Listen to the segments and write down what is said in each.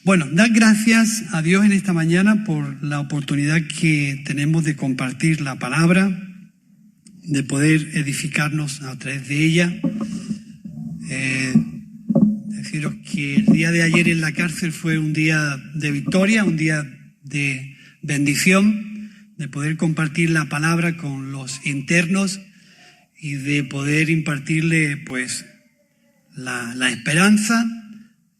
Bueno, dar gracias a Dios en esta mañana por la oportunidad que tenemos de compartir la palabra, de poder edificarnos a través de ella. Deciros que el día de ayer en la cárcel fue un día de victoria, un día de bendición, de poder compartir la palabra con los internos y de poder impartirle pues la esperanza,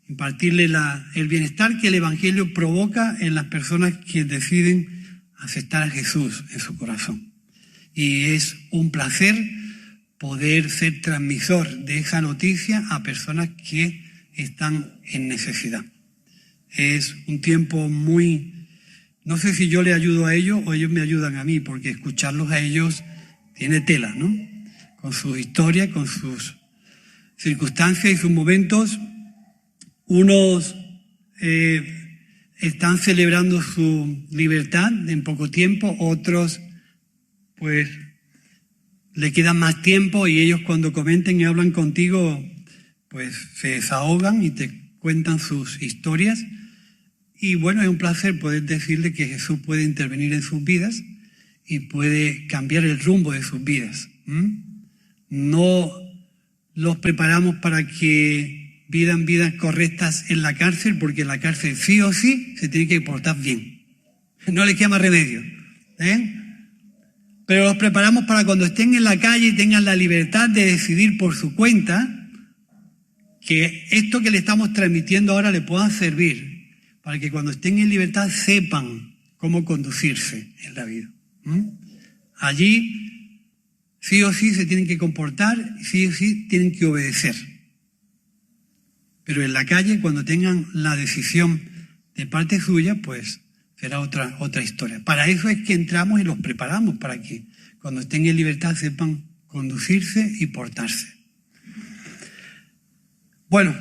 impartirle el bienestar que el Evangelio provoca en las personas que deciden aceptar a Jesús en su corazón. Y es un placer poder ser transmisor de esa noticia a personas que están en necesidad. Es un tiempo muy... No sé si yo le ayudo a ellos o ellos me ayudan a mí, porque escucharlos a ellos tiene tela, ¿no? Con sus historias, con sus circunstancias y sus momentos. Unos están celebrando su libertad en poco tiempo, otros pues le queda más tiempo y ellos cuando comenten y hablan contigo pues se desahogan y te cuentan sus historias. Y bueno, es un placer poder decirle que Jesús puede intervenir en sus vidas y puede cambiar el rumbo de sus vidas. No los preparamos para que vivan vidas correctas en la cárcel, porque en la cárcel sí o sí se tiene que portar bien. No les queda más remedio. Pero los preparamos para cuando estén en la calle y tengan la libertad de decidir por su cuenta, que esto que le estamos transmitiendo ahora le pueda servir, para que cuando estén en libertad sepan cómo conducirse en la vida. Allí sí o sí se tienen que comportar, sí o sí tienen que obedecer. Pero en la calle, cuando tengan la decisión de parte suya, pues será otra historia. Para eso es que entramos y los preparamos, para que cuando estén en libertad sepan conducirse y portarse. Bueno,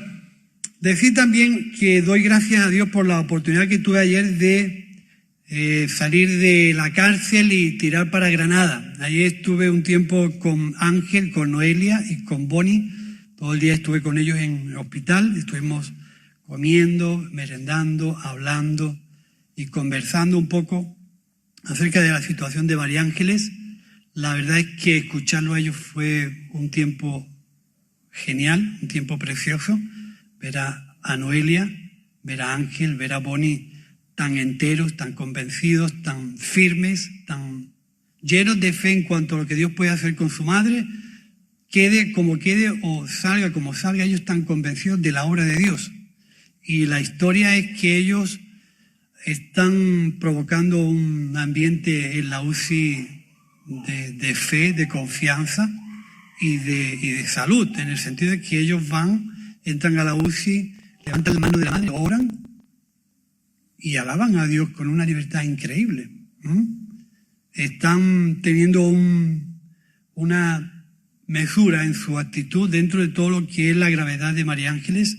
decir también que doy gracias a Dios por la oportunidad que tuve ayer de salir de la cárcel y tirar para Granada. Ayer estuve un tiempo con Ángel, con Noelia y con Bonnie. Todo el día estuve con ellos en el hospital, estuvimos comiendo, merendando, hablando y conversando un poco acerca de la situación de María Ángeles. La verdad es que escucharlo a ellos fue un tiempo genial, un tiempo precioso. Ver a Noelia, ver a Ángel, ver a Bonnie tan enteros, tan convencidos, tan firmes, tan llenos de fe en cuanto a lo que Dios puede hacer con su madre. Quede como quede o salga como salga, ellos están convencidos de la obra de Dios. Y la historia es que ellos están provocando un ambiente en la UCI de fe, de confianza y de salud, en el sentido de que ellos entran a la UCI, levantan la mano de la madre, oran y alaban a Dios con una libertad increíble. Están teniendo una mesura en su actitud dentro de todo lo que es la gravedad de María Ángeles.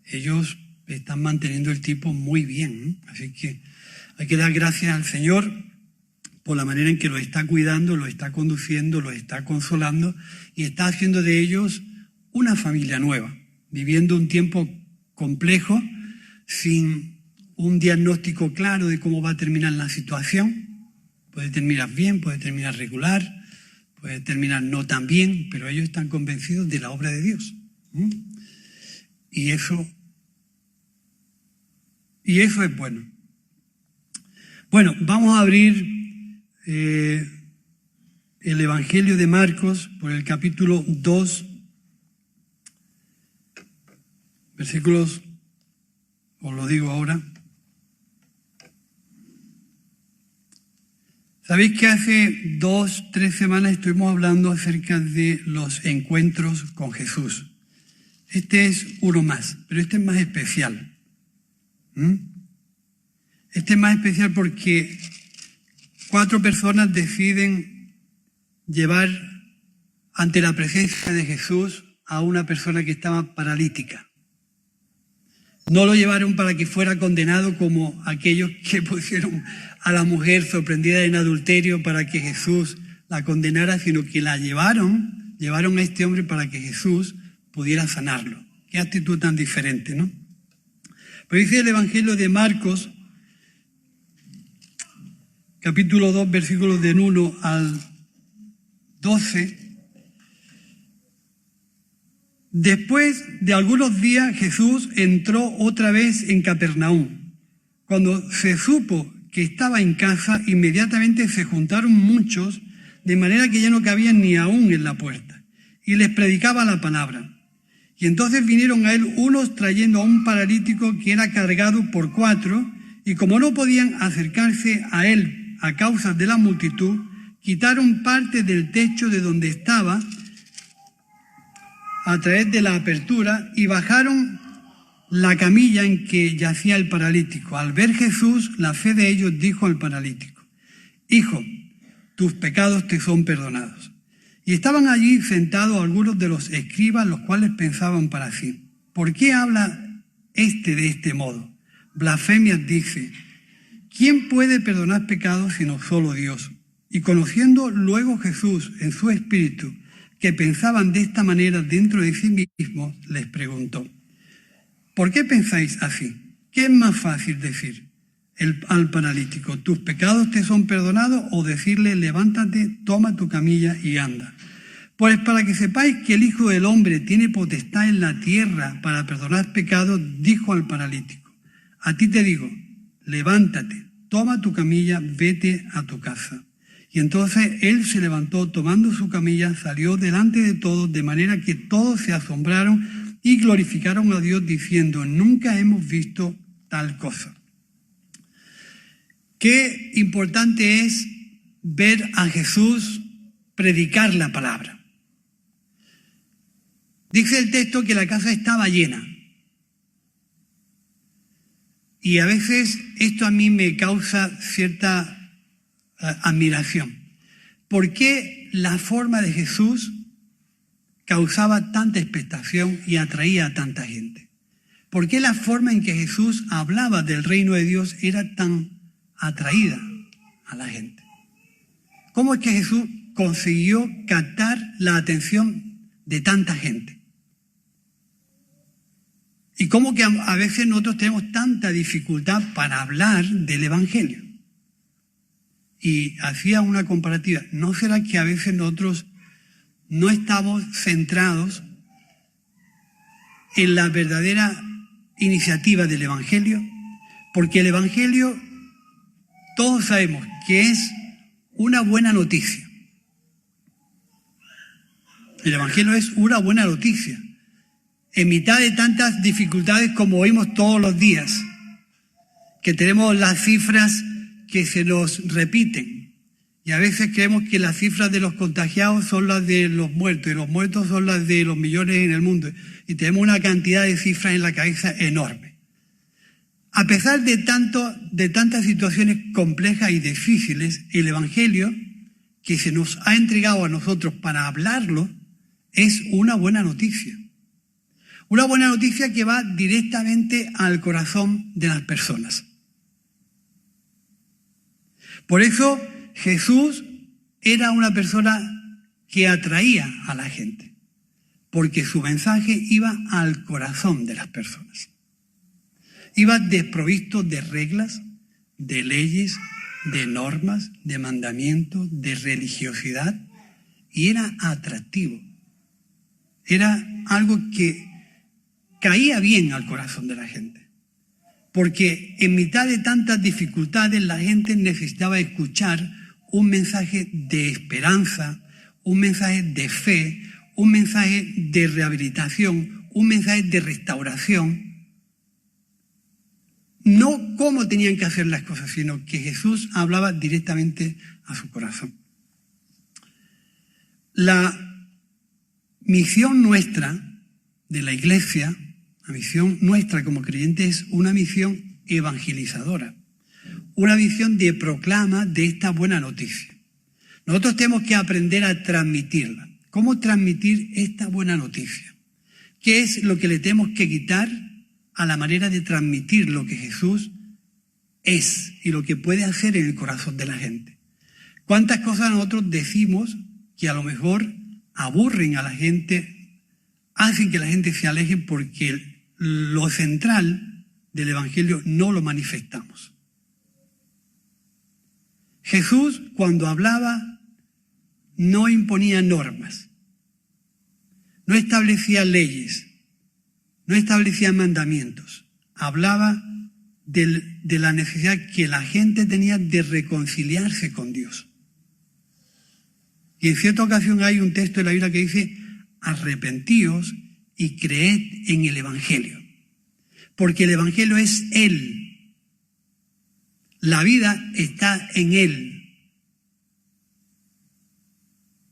Ellos están manteniendo el tipo muy bien. Así que hay que dar gracias al Señor por la manera en que los está cuidando, los está conduciendo, los está consolando y está haciendo de ellos una familia nueva, viviendo un tiempo complejo, sin un diagnóstico claro de cómo va a terminar la situación. Puede terminar bien, puede terminar regular, puede terminar no tan bien, pero ellos están convencidos de la obra de Dios. Y eso es bueno. Bueno, vamos a abrir el Evangelio de Marcos por el capítulo 2, versículos, os lo digo ahora. Sabéis que hace 2-3 semanas estuvimos hablando acerca de los encuentros con Jesús. Este es uno más, pero este es más especial. Este es más especial porque 4 personas deciden llevar ante la presencia de Jesús a una persona que estaba paralítica. No lo llevaron para que fuera condenado como aquellos que pusieron a la mujer sorprendida en adulterio para que Jesús la condenara, sino que la llevaron a este hombre para que Jesús pudiera sanarlo. Qué actitud tan diferente, ¿no? Lo dice el Evangelio de Marcos, capítulo 2, versículos del 1 al 12. Después de algunos días Jesús entró otra vez en Capernaum. Cuando se supo que estaba en casa, inmediatamente se juntaron muchos, de manera que ya no cabían ni aún en la puerta, y les predicaba la palabra. Y entonces vinieron a él unos trayendo a un paralítico que era cargado por 4, y como no podían acercarse a él a causa de la multitud, quitaron parte del techo de donde estaba a través de la apertura y bajaron la camilla en que yacía el paralítico. Al ver Jesús, la fe de ellos dijo al paralítico: Hijo, tus pecados te son perdonados. Y estaban allí sentados algunos de los escribas, los cuales pensaban para sí: ¿por qué habla de este modo? Blasfemias dice. ¿Quién puede perdonar pecados sino solo Dios? Y conociendo luego Jesús en su espíritu que pensaban de esta manera dentro de sí mismos, les preguntó: ¿por qué pensáis así? ¿Qué es más fácil decir al paralítico: tus pecados te son perdonados, o decirle: levántate, toma tu camilla y anda? Pues para que sepáis que el Hijo del Hombre tiene potestad en la tierra para perdonar pecados, dijo al paralítico: a ti te digo, levántate, toma tu camilla, vete a tu casa. Y entonces él se levantó, tomando su camilla, salió delante de todos, de manera que todos se asombraron y glorificaron a Dios diciendo: nunca hemos visto tal cosa. Qué importante es ver a Jesús predicar la palabra. Dice el texto que la casa estaba llena. Y a veces esto a mí me causa cierta admiración. ¿Por qué la forma de Jesús causaba tanta expectación y atraía a tanta gente? ¿Por qué la forma en que Jesús hablaba del reino de Dios era tan atraída a la gente? ¿Cómo es que Jesús consiguió captar la atención de tanta gente? Y cómo que a veces nosotros tenemos tanta dificultad para hablar del Evangelio. Y hacía una comparativa. ¿No será que a veces nosotros no estamos centrados en la verdadera iniciativa del Evangelio? Porque el Evangelio, todos sabemos que es una buena noticia. El Evangelio es una buena noticia. En mitad de tantas dificultades como oímos todos los días, que tenemos las cifras que se nos repiten, y a veces creemos que las cifras de los contagiados son las de los muertos, y los muertos son las de los millones en el mundo, y tenemos una cantidad de cifras en la cabeza enorme. A pesar de tantas situaciones complejas y difíciles, el Evangelio que se nos ha entregado a nosotros para hablarlo es una buena noticia. Una buena noticia que va directamente al corazón de las personas. Por eso Jesús era una persona que atraía a la gente, porque su mensaje iba al corazón de las personas. Iba desprovisto de reglas, de leyes, de normas, de mandamientos, de religiosidad, y era atractivo. Era algo que caía bien al corazón de la gente, porque en mitad de tantas dificultades la gente necesitaba escuchar un mensaje de esperanza, un mensaje de fe, un mensaje de rehabilitación, un mensaje de restauración. No cómo tenían que hacer las cosas, sino que Jesús hablaba directamente a su corazón. La misión nuestra de la Iglesia, la misión nuestra como creyentes, es una misión evangelizadora, una misión de proclama de esta buena noticia. Nosotros tenemos que aprender a transmitirla. ¿Cómo transmitir esta buena noticia? ¿Qué es lo que le tenemos que quitar a la manera de transmitir lo que Jesús es y lo que puede hacer en el corazón de la gente? ¿Cuántas cosas nosotros decimos que a lo mejor aburren a la gente, hacen que la gente se aleje, porque lo central del Evangelio no lo manifestamos. Jesús, cuando hablaba, no imponía normas, no establecía leyes, no establecía mandamientos. Hablaba de la necesidad que la gente tenía de reconciliarse con Dios. Y en cierta ocasión hay un texto de la Biblia que dice: arrepentíos y creed en el Evangelio. Porque el Evangelio es Él. La vida está en Él.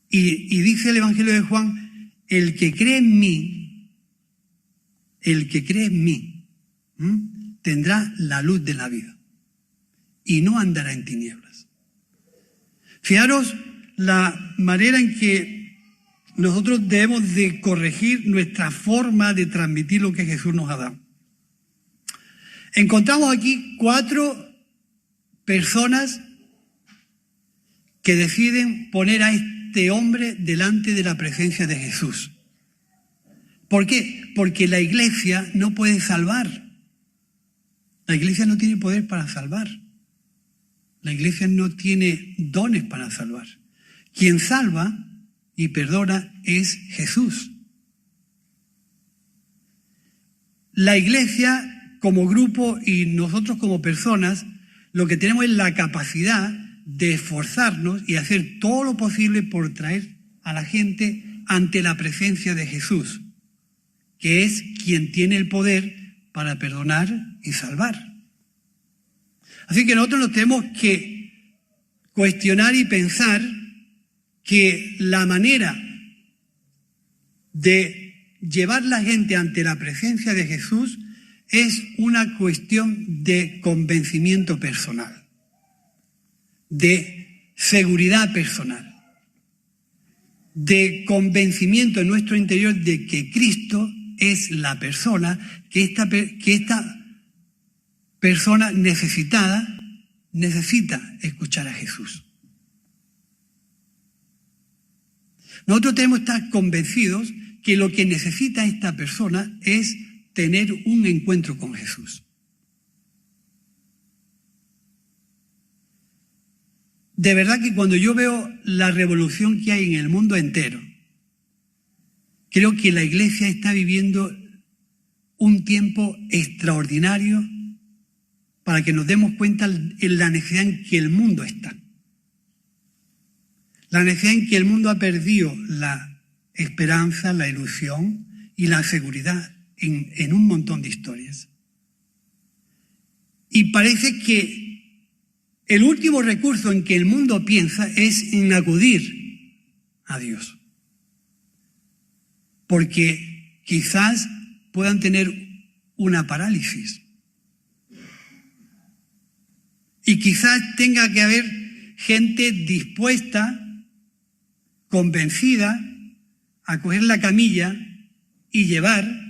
Y dice el Evangelio de Juan: el que cree en mí, tendrá la luz de la vida y no andará en tinieblas. Fijaros la manera en que nosotros debemos de corregir nuestra forma de transmitir lo que Jesús nos ha dado. Encontramos aquí 4 personas que deciden poner a este hombre delante de la presencia de Jesús. ¿Por qué? Porque la iglesia no puede salvar. La iglesia no tiene poder para salvar. La iglesia no tiene dones para salvar. Quien salva y perdona es Jesús. La iglesia como grupo y nosotros como personas, lo que tenemos es la capacidad de esforzarnos y hacer todo lo posible por traer a la gente ante la presencia de Jesús, que es quien tiene el poder para perdonar y salvar. Así que nosotros nos tenemos que cuestionar y pensar que la manera de llevar la gente ante la presencia de Jesús es una cuestión de convencimiento personal, de seguridad personal, de convencimiento en nuestro interior de que Cristo es la persona, que esta persona necesita escuchar a Jesús. Nosotros tenemos que estar convencidos que lo que necesita esta persona es tener un encuentro con Jesús. De verdad que cuando yo veo la revolución que hay en el mundo entero, creo que la iglesia está viviendo un tiempo extraordinario para que nos demos cuenta de la necesidad en que el mundo está. La necesidad en que el mundo ha perdido la esperanza, la ilusión y la seguridad en un montón de historias. Y parece que el último recurso en que el mundo piensa es en acudir a Dios. Porque quizás puedan tener una parálisis. Y quizás tenga que haber gente dispuesta, convencida, a coger la camilla y llevar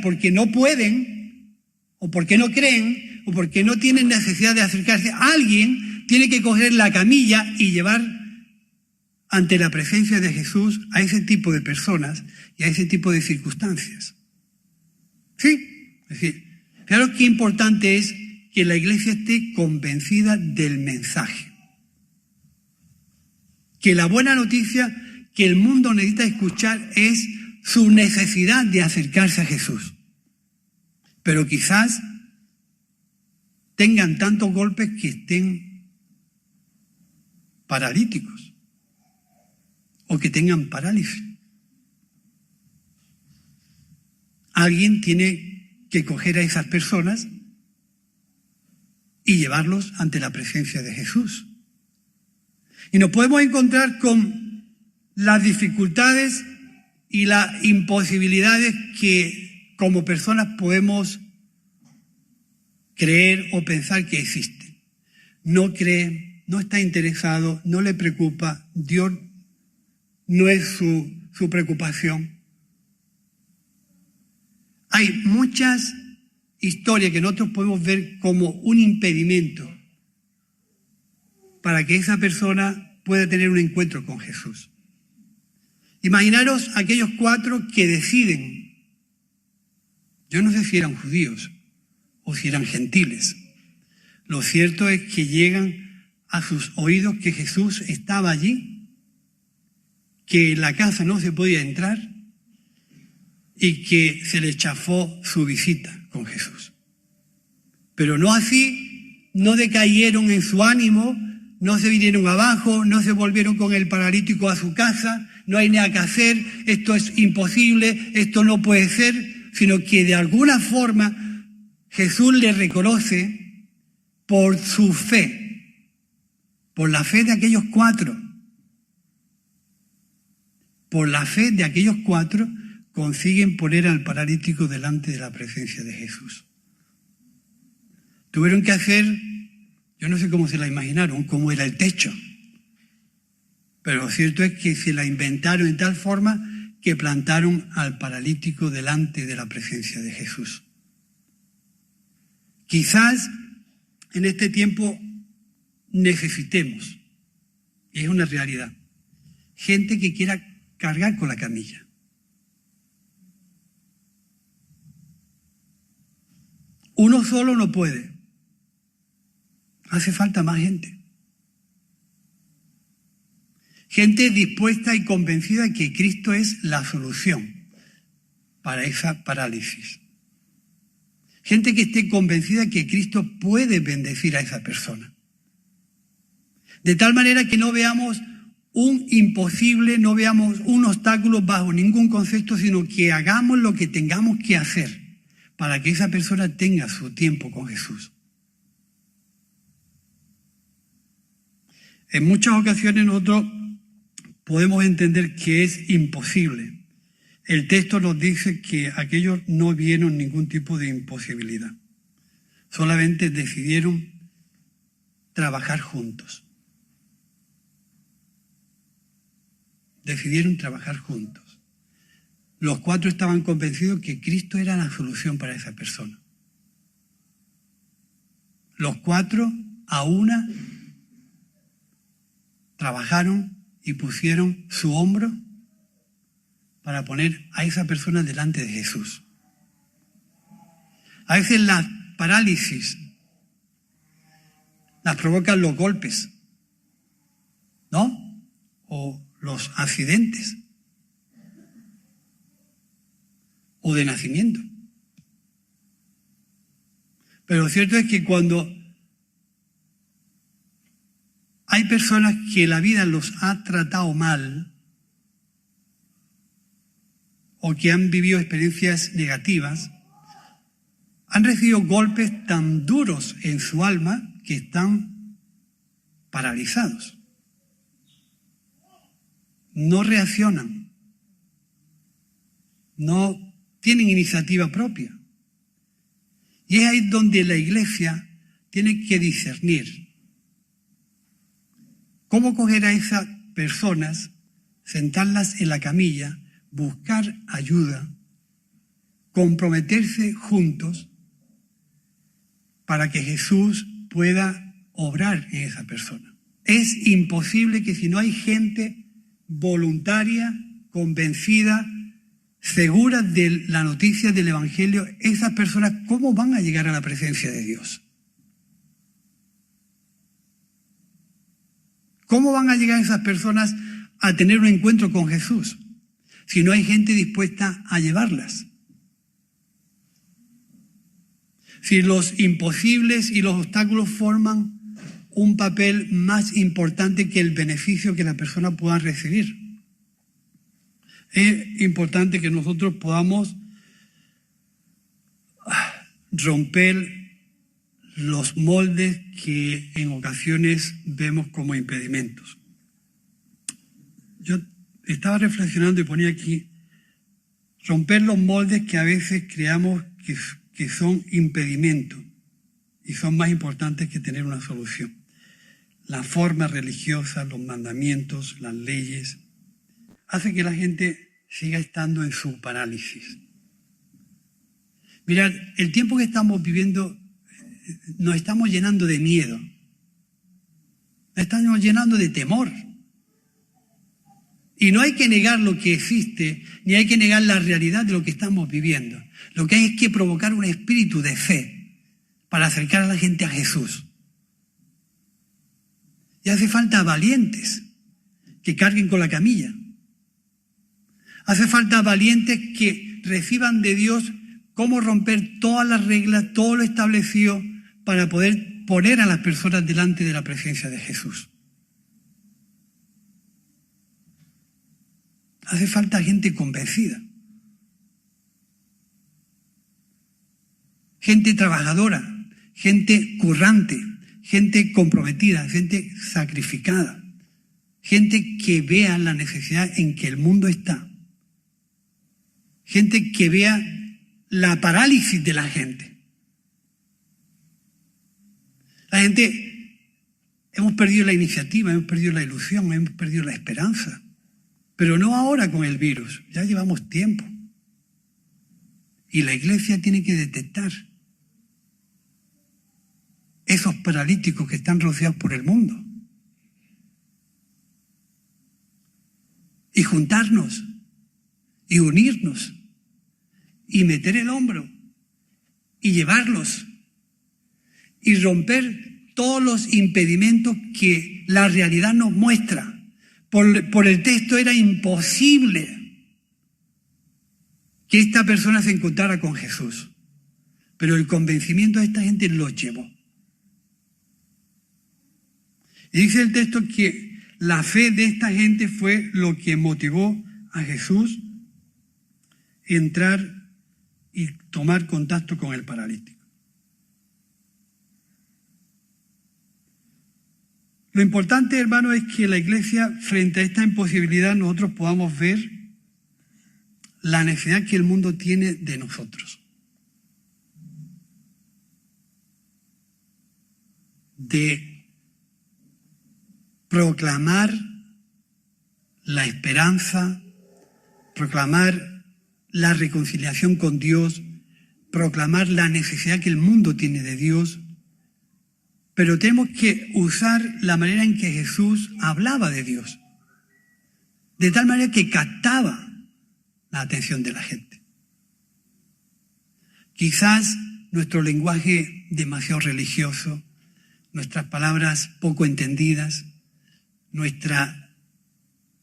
porque no pueden, o porque no creen, o porque no tienen necesidad de acercarse. Alguien tiene que coger la camilla y llevar ante la presencia de Jesús a ese tipo de personas y a ese tipo de circunstancias. ¿Sí? Es decir, claro que importante es que la iglesia esté convencida del mensaje. Que la buena noticia que el mundo necesita escuchar es su necesidad de acercarse a Jesús. Pero quizás tengan tantos golpes que estén paralíticos o que tengan parálisis. Alguien tiene que coger a esas personas y llevarlos ante la presencia de Jesús. Y nos podemos encontrar con las dificultades y las imposibilidades que como personas podemos creer o pensar que existen. No cree, no está interesado, no le preocupa, Dios no es su preocupación. Hay muchas historias que nosotros podemos ver como un impedimento para que esa persona pueda tener un encuentro con Jesús. Imaginaros aquellos 4 que deciden, yo no sé si eran judíos, o si eran gentiles. Lo cierto es que llegan a sus oídos que Jesús estaba allí, que en la casa no se podía entrar y que se le chafó su visita con Jesús. Pero no así, no decayeron en su ánimo, no se vinieron abajo, no se volvieron con el paralítico a su casa, no hay nada que hacer, esto es imposible, esto no puede ser, sino que de alguna forma Jesús le reconoce por su fe, por la fe de aquellos cuatro. Por la fe de aquellos cuatro consiguen poner al paralítico delante de la presencia de Jesús. Tuvieron que hacer, yo no sé cómo se la imaginaron, cómo era el techo. Pero lo cierto es que se la inventaron en tal forma que plantaron al paralítico delante de la presencia de Jesús. Quizás en este tiempo necesitemos, y es una realidad, gente que quiera cargar con la camilla. Uno solo no puede. Hace falta más gente. Gente dispuesta y convencida que Cristo es la solución para esa parálisis. Gente que esté convencida que Cristo puede bendecir a esa persona. De tal manera que no veamos un imposible, no veamos un obstáculo bajo ningún concepto, sino que hagamos lo que tengamos que hacer para que esa persona tenga su tiempo con Jesús. En muchas ocasiones nosotros podemos entender que es imposible. El texto nos dice que aquellos no vieron ningún tipo de imposibilidad. Solamente decidieron trabajar juntos. Decidieron trabajar juntos. Los cuatro estaban convencidos que Cristo era la solución para esa persona. Los cuatro a una trabajaron y pusieron su hombro para poner a esa persona delante de Jesús. A veces las parálisis las provocan los golpes, ¿no? O los accidentes, o de nacimiento. Pero lo cierto es que cuando hay personas que la vida los ha tratado mal o que han vivido experiencias negativas, han recibido golpes tan duros en su alma que están paralizados. No reaccionan, no tienen iniciativa propia. Y es ahí donde la Iglesia tiene que discernir cómo coger a esas personas, sentarlas en la camilla, buscar ayuda, comprometerse juntos para que Jesús pueda obrar en esa persona. Es imposible que si no hay gente voluntaria, convencida, segura de la noticia del Evangelio, esas personas, ¿cómo van a llegar a la presencia de Dios? ¿Cómo van a llegar esas personas a tener un encuentro con Jesús si no hay gente dispuesta a llevarlas? Si los imposibles y los obstáculos forman un papel más importante que el beneficio que la persona pueda recibir. Es importante que nosotros podamos romper los moldes que en ocasiones vemos como impedimentos. Yo estaba reflexionando y ponía aquí, romper los moldes que a veces creamos que son impedimentos y son más importantes que tener una solución. La forma religiosa, los mandamientos, las leyes, hace que la gente siga estando en su parálisis. Mirad, el tiempo que estamos viviendo nos estamos llenando de miedo, nos estamos llenando de temor. Y no hay que negar lo que existe, ni hay que negar la realidad de lo que estamos viviendo. Lo que hay es que provocar un espíritu de fe, para acercar a la gente a Jesús. Y hace falta valientes que carguen con la camilla. Hace falta valientes que reciban de Dios cómo romper todas las reglas, todo lo establecido para poder poner a las personas delante de la presencia de Jesús. Hace falta gente convencida. Gente trabajadora, gente currante, gente comprometida, gente sacrificada, gente que vea la necesidad en que el mundo está, gente que vea la parálisis de la gente. La gente, hemos perdido la iniciativa, hemos perdido la ilusión, hemos perdido la esperanza, pero no ahora con el virus, ya llevamos tiempo. Y la Iglesia tiene que detectar esos paralíticos que están rociados por el mundo. Y juntarnos, y unirnos, y meter el hombro, y llevarlos, y romper todos los impedimentos que la realidad nos muestra. Por el texto era imposible que esta persona se encontrara con Jesús, pero el convencimiento de esta gente los llevó. Y dice el texto que la fe de esta gente fue lo que motivó a Jesús a entrar y tomar contacto con el paralítico. Lo importante, hermano, es que la Iglesia, frente a esta imposibilidad, nosotros podamos ver la necesidad que el mundo tiene de nosotros. De proclamar la esperanza, proclamar la reconciliación con Dios, proclamar la necesidad que el mundo tiene de Dios, pero tenemos que usar la manera en que Jesús hablaba de Dios, de tal manera que captaba la atención de la gente. Quizás nuestro lenguaje demasiado religioso, nuestras palabras poco entendidas, nuestra,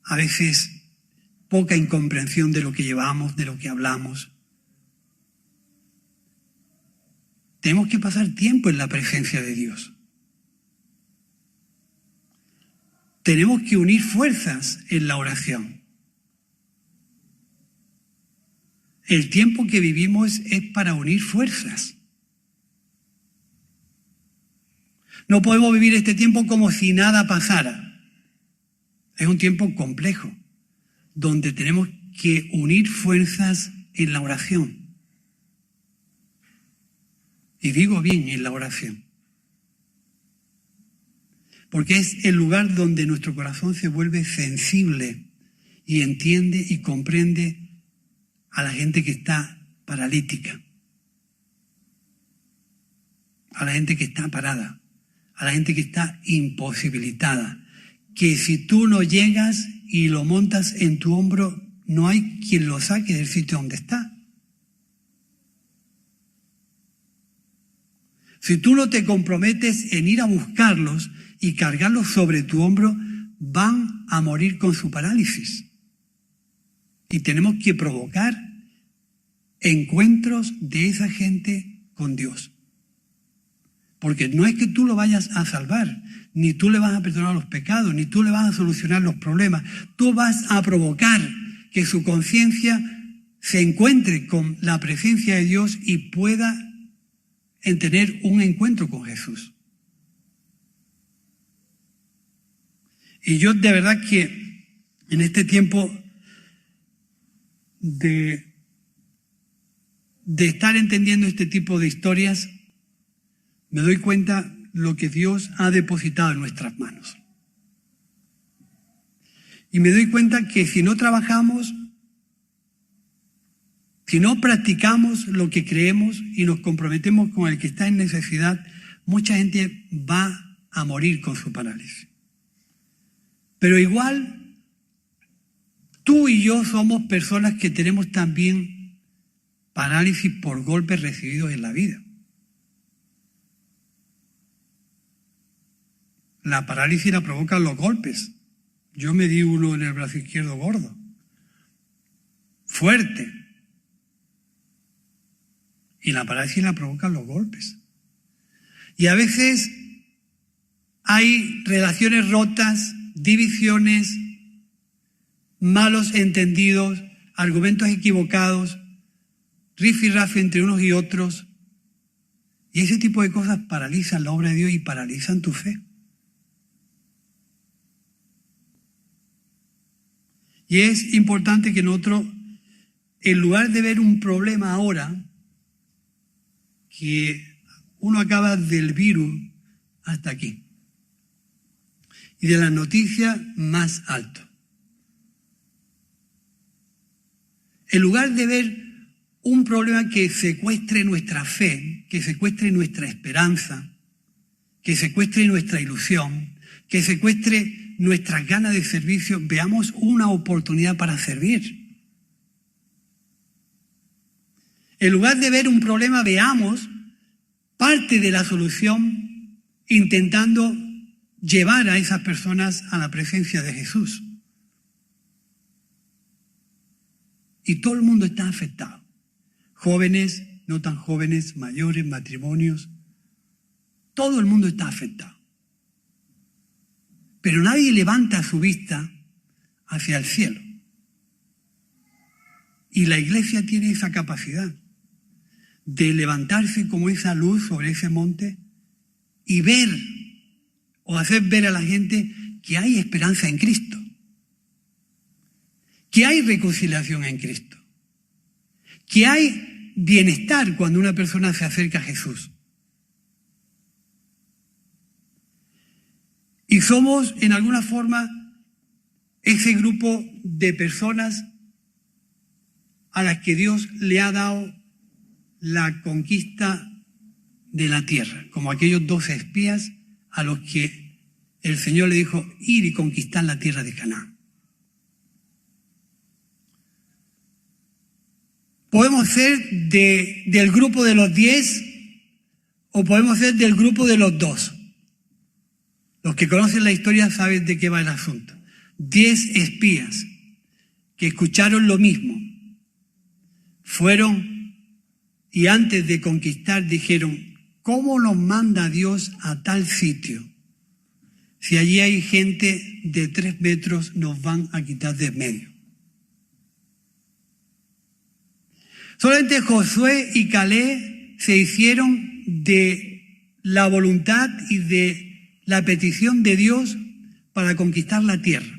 a veces, poca incomprensión de lo que llevamos, de lo que hablamos. Tenemos que pasar tiempo en la presencia de Dios. Tenemos que unir fuerzas en la oración. El tiempo que vivimos es para unir fuerzas. No podemos vivir este tiempo como si nada pasara. Es un tiempo complejo, donde tenemos que unir fuerzas en la oración. Y digo bien, en la oración. Porque es el lugar donde nuestro corazón se vuelve sensible y entiende y comprende a la gente que está paralítica, a la gente que está parada, a la gente que está imposibilitada, que si tú no llegas y lo montas en tu hombro, no hay quien lo saque del sitio donde está. Si tú no te comprometes en ir a buscarlos y cargarlos sobre tu hombro, van a morir con su parálisis. Y tenemos que provocar encuentros de esa gente con Dios. Porque no es que tú lo vayas a salvar, ni tú le vas a perdonar los pecados, ni tú le vas a solucionar los problemas. Tú vas a provocar que su conciencia se encuentre con la presencia de Dios y pueda tener un encuentro con Jesús. Y yo de verdad que en este tiempo de estar entendiendo este tipo de historias, me doy cuenta lo que Dios ha depositado en nuestras manos. Y me doy cuenta que si no trabajamos, si no practicamos lo que creemos y nos comprometemos con el que está en necesidad, mucha gente va a morir con su parálisis. Pero igual, tú y yo somos personas que tenemos también parálisis por golpes recibidos en la vida. La parálisis la provocan los golpes. Yo me di uno en el brazo izquierdo gordo. Fuerte. Y la parálisis la provocan los golpes. Y a veces hay relaciones rotas, divisiones, malos entendidos, argumentos equivocados, rifirrafe entre unos y otros. Y ese tipo de cosas paralizan la obra de Dios y paralizan tu fe. Y es importante que nosotros, en lugar de ver un problema ahora, que uno acaba del virus hasta aquí, y de las noticias más alto. En lugar de ver un problema que secuestre nuestra fe, que secuestre nuestra esperanza, que secuestre nuestra ilusión, que secuestre nuestras ganas de servicio, veamos una oportunidad para servir. En lugar de ver un problema, veamos parte de la solución intentando llevar a esas personas a la presencia de Jesús. Y todo el mundo está afectado. Jóvenes, no tan jóvenes, mayores, matrimonios. Todo el mundo está afectado. Pero nadie levanta su vista hacia el cielo. Y la iglesia tiene esa capacidad de levantarse como esa luz sobre ese monte y ver o hacer ver a la gente que hay esperanza en Cristo, que hay reconciliación en Cristo, que hay bienestar cuando una persona se acerca a Jesús. Y somos, en alguna forma, ese grupo de personas a las que Dios le ha dado la conquista de la tierra, como aquellos 12 espías a los que el Señor le dijo ir y conquistar la tierra de Canaán. Podemos ser del grupo de los 10 o podemos ser del grupo de los 2. Los que conocen la historia saben de qué va el asunto. 10 espías que escucharon lo mismo, fueron y antes de conquistar dijeron, ¿cómo nos manda Dios a tal sitio? Si allí hay gente de 3 metros, nos van a quitar de en medio. Solamente Josué y Caleb se hicieron de la voluntad y de la petición de Dios para conquistar la tierra.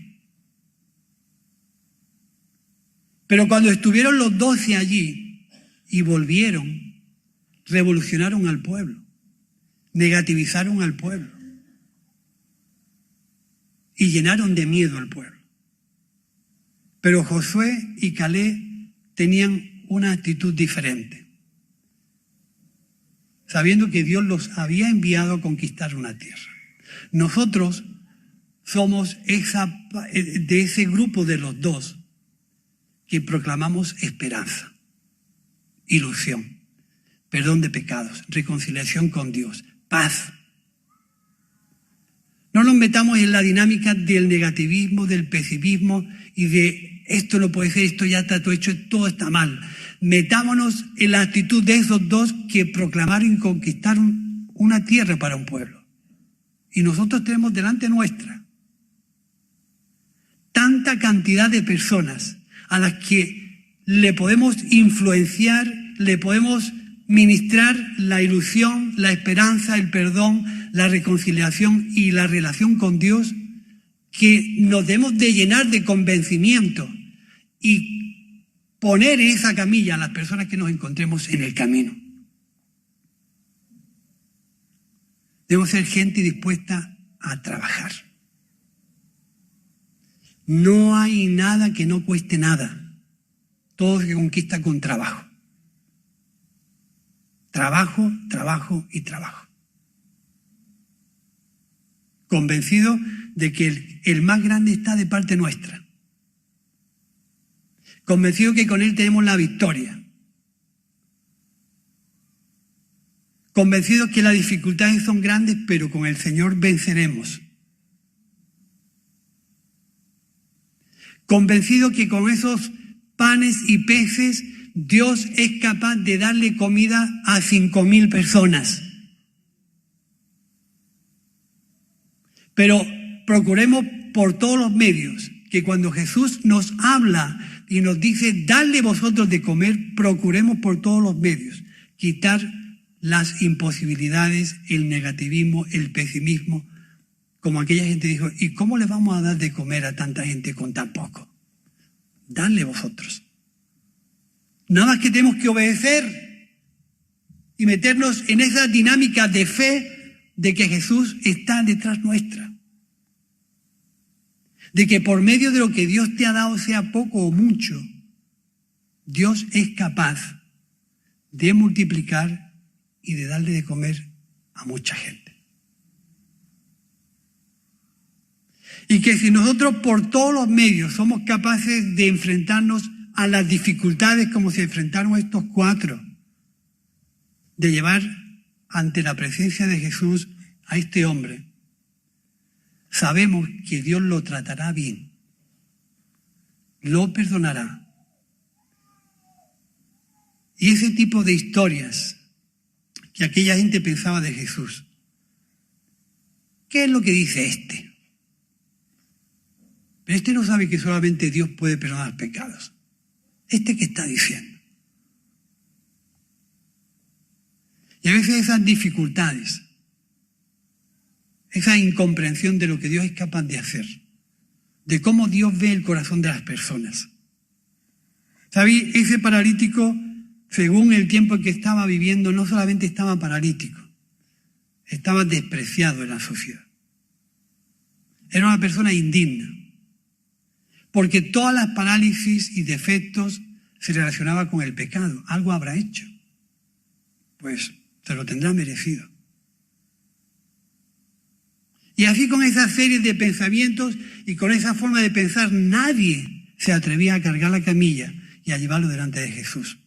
Pero cuando estuvieron los 12 allí y volvieron, revolucionaron al pueblo, negativizaron al pueblo y llenaron de miedo al pueblo. Pero Josué y Caleb tenían una actitud diferente, sabiendo que Dios los había enviado a conquistar una tierra. Nosotros somos de ese grupo de los 2 que proclamamos esperanza, ilusión, perdón de pecados, reconciliación con Dios, paz. No nos metamos en la dinámica del negativismo, del pesimismo y de esto no puede ser, esto ya está todo hecho, todo está mal. Metámonos en la actitud de esos 2 que proclamaron y conquistaron una tierra para un pueblo. Y nosotros tenemos delante nuestra tanta cantidad de personas a las que le podemos influenciar, le podemos ministrar la ilusión, la esperanza, el perdón, la reconciliación y la relación con Dios, que nos debemos de llenar de convencimiento y poner en esa camilla a las personas que nos encontremos en el camino. Debemos ser gente dispuesta a trabajar. No hay nada que no cueste nada. Todo se conquista con trabajo. Trabajo, trabajo y trabajo. Convencido de que el más grande está de parte nuestra. Convencido que con Él tenemos la victoria. Convencido que las dificultades son grandes, pero con el Señor venceremos. convencido que con esos panes y peces Dios es capaz de darle comida a 5.000 personas. Pero procuremos por todos los medios que cuando Jesús nos habla y nos dice, dadle vosotros de comer, procuremos por todos los medios quitar las imposibilidades, el negativismo, el pesimismo, como aquella gente dijo, ¿y cómo le vamos a dar de comer a tanta gente con tan poco? Dadle vosotros. Nada más que tenemos que obedecer y meternos en esa dinámica de fe de que Jesús está detrás nuestra. De que por medio de lo que Dios te ha dado, sea poco o mucho, Dios es capaz de multiplicar y de darle de comer a mucha gente. Y que si nosotros por todos los medios somos capaces de enfrentarnos a las dificultades como se enfrentaron estos 4, de llevar ante la presencia de Jesús a este hombre, sabemos que Dios lo tratará bien, lo perdonará. Y ese tipo de historias que aquella gente pensaba de Jesús, ¿qué es lo que dice este? Pero este no sabe que solamente Dios puede perdonar pecados. ¿Este qué está diciendo? Y a veces esas dificultades, esa incomprensión de lo que Dios es capaz de hacer, de cómo Dios ve el corazón de las personas. ¿Sabéis? Ese paralítico, según el tiempo en que estaba viviendo, no solamente estaba paralítico, estaba despreciado en la sociedad. Era una persona indigna, porque todas las parálisis y defectos se relacionaban con el pecado. Algo habrá hecho, pues se lo tendrá merecido. Y así con esa serie de pensamientos y con esa forma de pensar, nadie se atrevía a cargar la camilla y a llevarlo delante de Jesús.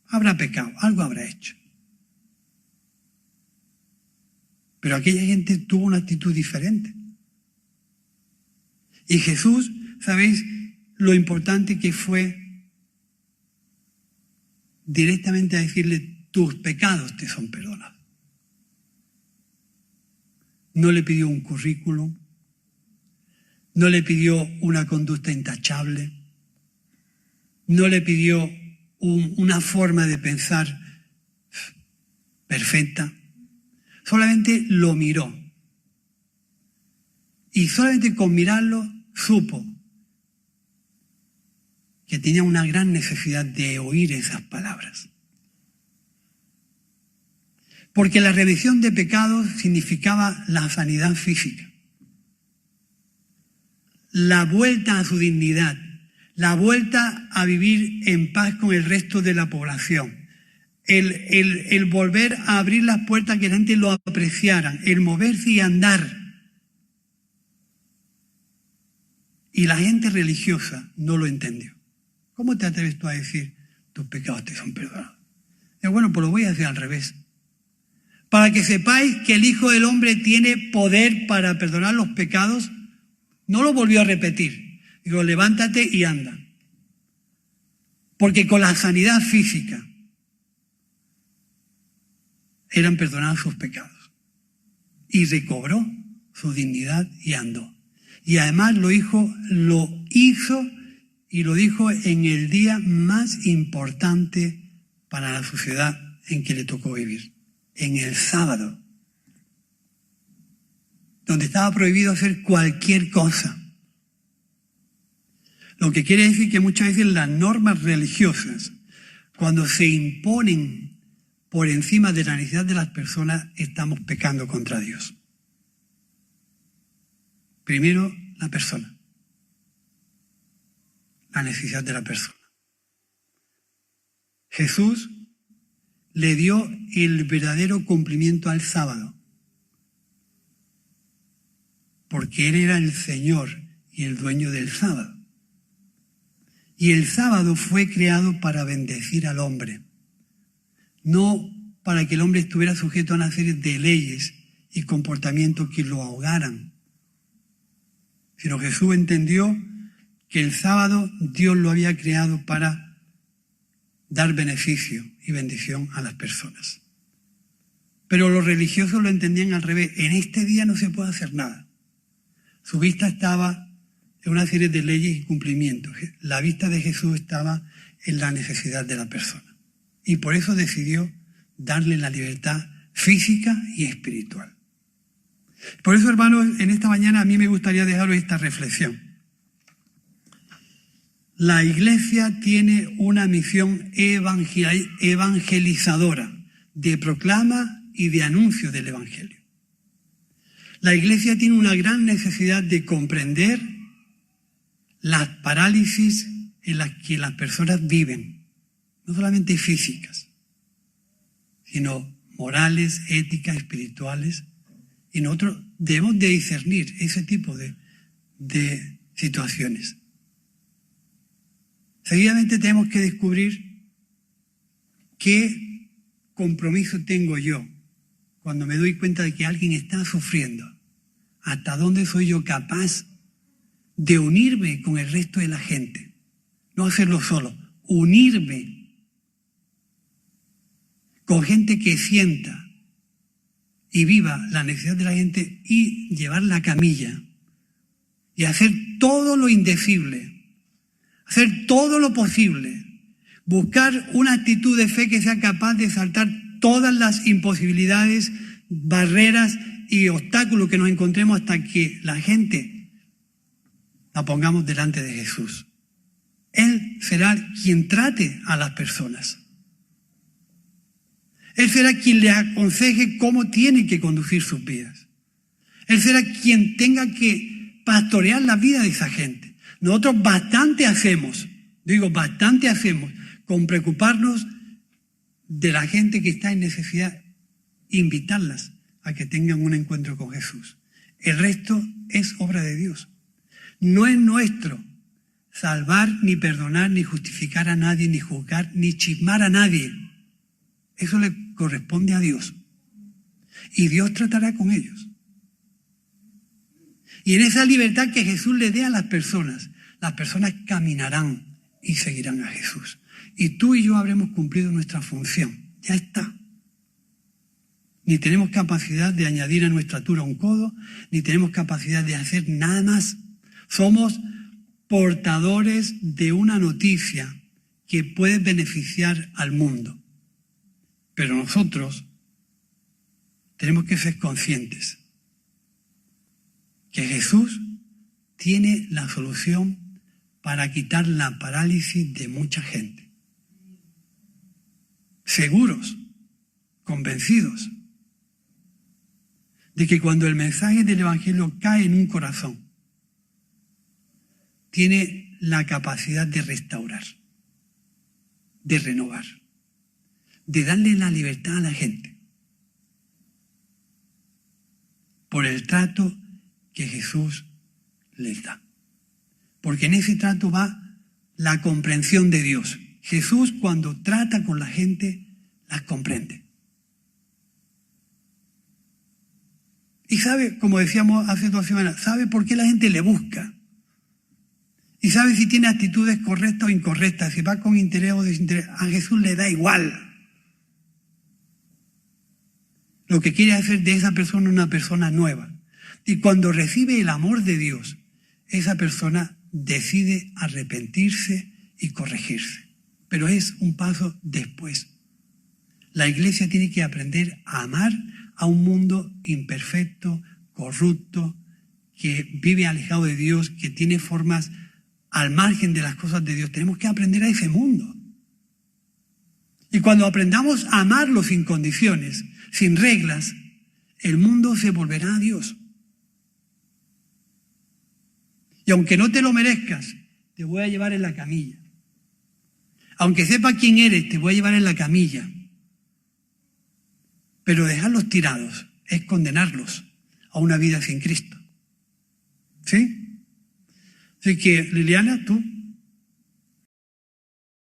Habrá pecado, algo habrá hecho. Pero aquella gente tuvo una actitud diferente. Y Jesús, ¿sabéis lo importante que fue directamente a decirle, tus pecados te son perdonados? No le pidió un currículum, no le pidió una conducta intachable, no le pidió una forma de pensar perfecta, solamente lo miró. Y solamente con mirarlo supo que tenía una gran necesidad de oír esas palabras. Porque la remisión de pecados significaba la sanidad física, la vuelta a su dignidad, la vuelta a vivir en paz con el resto de la población, el volver a abrir las puertas que la gente lo apreciara, el moverse y andar. Y la gente religiosa no lo entendió. ¿Cómo te atreves tú a decir, tus pecados te son perdonados? Y bueno, pues lo voy a hacer al revés. Para que sepáis que el Hijo del Hombre tiene poder para perdonar los pecados, no lo volvió a repetir. Digo, levántate y anda. Porque con la sanidad física eran perdonados sus pecados. Y recobró su dignidad y andó. Y además lo hizo y lo dijo en el día más importante para la sociedad en que le tocó vivir. En el sábado, donde estaba prohibido hacer cualquier cosa. Lo que quiere decir que muchas veces las normas religiosas, cuando se imponen por encima de la necesidad de las personas, estamos pecando contra Dios. Primero, la persona. La necesidad de la persona. Jesús le dio el verdadero cumplimiento al sábado, porque Él era el Señor y el dueño del sábado. Y el sábado fue creado para bendecir al hombre, no para que el hombre estuviera sujeto a una serie de leyes y comportamientos que lo ahogaran, sino Jesús entendió que el sábado Dios lo había creado para dar beneficio y bendición a las personas. Pero los religiosos lo entendían al revés. En este día no se puede hacer nada. Su vista estaba en una serie de leyes y cumplimientos. La vista de Jesús estaba en la necesidad de la persona. Y por eso decidió darle la libertad física y espiritual. Por eso, hermanos, en esta mañana a mí me gustaría dejaros esta reflexión. La Iglesia tiene una misión evangelizadora, de proclama y de anuncio del Evangelio. La Iglesia tiene una gran necesidad de comprender las parálisis en las que las personas viven, no solamente físicas, sino morales, éticas, espirituales, y nosotros debemos de discernir ese tipo de situaciones. Seguidamente tenemos que descubrir qué compromiso tengo yo cuando me doy cuenta de que alguien está sufriendo. ¿Hasta dónde soy yo capaz de unirme con el resto de la gente? No hacerlo solo, unirme con gente que sienta y viva la necesidad de la gente y llevar la camilla y hacer todo lo indecible, hacer todo lo posible, buscar una actitud de fe que sea capaz de saltar todas las imposibilidades, barreras y obstáculos que nos encontremos hasta que la gente la pongamos delante de Jesús. Él será quien trate a las personas. Él será quien le aconseje cómo tiene que conducir sus vidas. Él será quien tenga que pastorear la vida de esa gente. Nosotros bastante hacemos con preocuparnos de la gente que está en necesidad, invitarlas a que tengan un encuentro con Jesús. El resto es obra de Dios. No es nuestro salvar, ni perdonar, ni justificar a nadie, ni juzgar, ni chismar a nadie. Eso le corresponde a Dios. Y Dios tratará con ellos. Y en esa libertad que Jesús le dé a las personas caminarán y seguirán a Jesús. Y tú y yo habremos cumplido nuestra función. Ya está. Ni tenemos capacidad de añadir a nuestra altura un codo, ni tenemos capacidad de hacer nada más. Somos portadores de una noticia que puede beneficiar al mundo. Pero nosotros tenemos que ser conscientes que Jesús tiene la solución para quitar la parálisis de mucha gente. Seguros, convencidos de que cuando el mensaje del Evangelio cae en un corazón, tiene la capacidad de restaurar, de renovar, de darle la libertad a la gente por el trato que Jesús les da. Porque en ese trato va la comprensión de Dios. Jesús, cuando trata con la gente, las comprende. Y sabe, como decíamos hace 2 semanas, sabe por qué la gente le busca. Y sabe si tiene actitudes correctas o incorrectas, si va con interés o desinterés. A Jesús le da igual. Lo que quiere hacer de esa persona una persona nueva. Y cuando recibe el amor de Dios, esa persona decide arrepentirse y corregirse. Pero es un paso después. La Iglesia tiene que aprender a amar a un mundo imperfecto, corrupto, que vive alejado de Dios, que tiene formas al margen de las cosas de Dios. Tenemos que aprender a ese mundo. Y cuando aprendamos a amarlo sin condiciones, sin reglas, el mundo se volverá a Dios. Y aunque no te lo merezcas, te voy a llevar en la camilla. Aunque sepa quién eres, te voy a llevar en la camilla. Pero dejarlos tirados es condenarlos a una vida sin Cristo. ¿Sí? Así que, Liliana, tú